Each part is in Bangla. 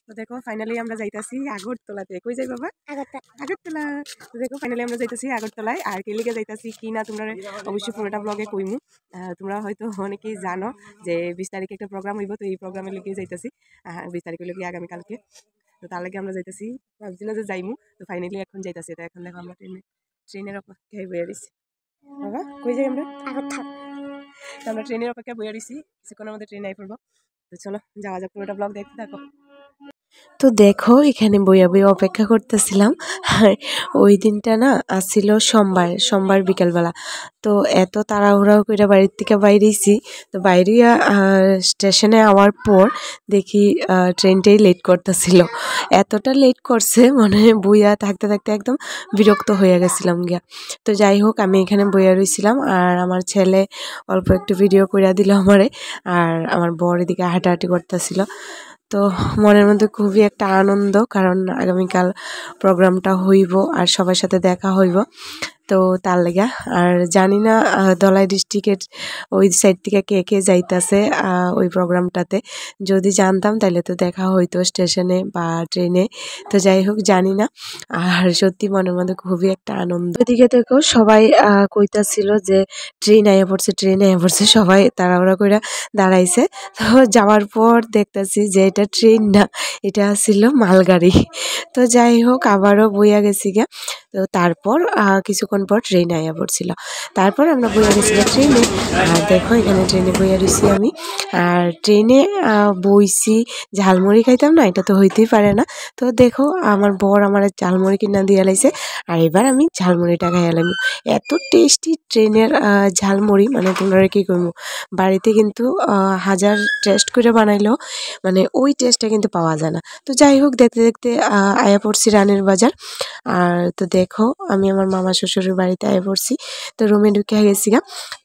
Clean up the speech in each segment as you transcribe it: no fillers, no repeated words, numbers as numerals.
তো দেখো ফাইনালি আমরা যাইতাছি আগরতলাতে। কই যাই বাবা? আগরতলা। তো দেখো ফাইনালি আমরা যাইতাছি আগরতলায়। আর কে লিগে যাইতাছি কি না তোমরা অবশ্যই পুরোটা ব্লগে কইমু। তোমরা হয়তো অনেকেই জানো যে 20 তারিখে একটা প্রোগ্রাম হইব, তো এই প্রোগ্রামে লিগে যাইতাছি। 20 তারিখে লিগে আগামীকালকে। তো তার লাগে আমরা যাইতাছি, ভাবছি না যে যাইমু, তো ফাইনালি এখন যাইতাছি। তো এখন দেখো আমরা ট্রেনের অপেক্ষায় বইয়া রইছি। বাবা কই যাই আমরা? তো আমরা ট্রেনের অপেক্ষায় বইয়া রইছি, কিছুক্ষণের মধ্যে ট্রেন আই পড়বো। তো চলো যাওয়া যাক, পুরোটা ব্লগ দেখতে থাকো। তো দেখো এখানে বইয়া বইয়া অপেক্ষা করতেছিলাম। আর ওই দিনটা না আসছিল সোমবার বিকেলবেলা। তো এত তাড়াহুড়া করে বাড়ির থেকে বাইরেছি। তো বাইরিয়া স্টেশনে আওয়ার পর দেখি ট্রেনটাই লেট করতেছিল। এতটা লেট করছে মনে হয় বইয়া থাকতে থাকতে একদম বিরক্ত হয়ে গেছিলাম গিয়া। তো যাই হোক আমি এখানে বইয়া রইছিলাম, আর আমার ছেলে অল্প একটু ভিডিও কইরা দিল আমারে। আর আমার বর এদিকে হাঁটাহাঁটি করতেছিল। তো মনের মধ্যে খুবই একটা আনন্দ, কারণ আগামীকাল প্রোগ্রামটা হইব আর সবার সাথে দেখা হইব। তো তার লেগা আর জানি না ধলাই ডিস্ট্রিক্টের ওই সাইড থেকে কে কে যাইতাছে ওই প্রোগ্রামটাতে। যদি জানতাম তাহলে তো দেখা হইতো স্টেশনে বা ট্রেনে। তো যাই হোক জানি না। আর সত্যি মনের মধ্যে খুবই একটা আনন্দ। এদিকে দেখো সবাই কইতাছিল যে ট্রেন আইয়া পড়ছে, সবাই তাড়াহুড়া করে দাঁড়াইছে। তো যাওয়ার পর দেখতেছি যে এটা ট্রেন না, এটা ছিল মালগাড়ি। তো যাই হোক আবারও বইয়া গেছি গা। তো তারপর কিছুক্ষণ পর ট্রেন আইয়া পড়ছিল। তারপর আমরা বইয়া গেছিলাম ট্রেনে। আর দেখো এখানে ট্রেনে বইয়া রইছি আমি। আর ট্রেনে বইছি, ঝালমুড়ি খাইতাম না, এটা তো হইতেই পারে না। তো দেখো আমার বর আমার ঝালমুড়ি কিনা দিয়ে লাইছে। আর এবার আমি ঝালমুড়িটা খাইলাম। এত টেস্টি ট্রেনের ঝালমুড়ি, মানে তোমরা কি কইমু, বাড়িতে কিন্তু হাজার টেস্ট করে বানাইলেও মানে ওই টেস্টটা কিন্তু পাওয়া যায় না। তো যাই হোক দেখতে দেখতে আয়া পড়ছি রানের বাজার। আর তো দেখো আমি আমার মামা শ্বশুরের বাড়িতে আয়া পড়ছি। তো রুমে ঢুকে গেছি গা।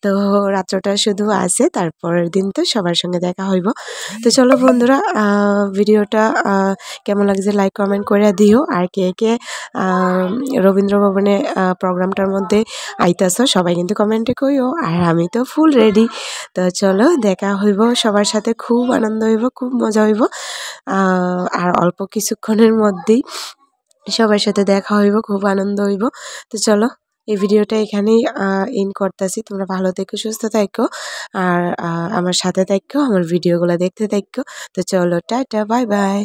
তো রাত্রটা শুধু আছে, তারপরের দিন তো সবার সঙ্গে দেখা হইব। তো চলো বন্ধুরা, ভিডিওটা কেমন লাগছে লাইক কমেন্ট করে দিও। আর কে কে রবীন্দ্র ভবনে প্রোগ্রামটার মধ্যে আইতাছো সবাই কিন্তু কমেন্টে কইও। আর আমি তো ফুল রেডি। তো চলো দেখা হইব সবার সাথে, খুব আনন্দ হইব, খুব মজা হইব। আর অল্প কিছুক্ষণের মধ্যেই সবার সাথে দেখা হইব, খুব আনন্দ হইব। তো চলো এই ভিডিওটা এখানেই এন্ড করতেছি। তোমরা ভালো থেকো, সুস্থ থাকো, আর আমার সাথে থাকো, আমার ভিডিওগুলো দেখতে থাকো। তো চলো টাটা, বাই বাই।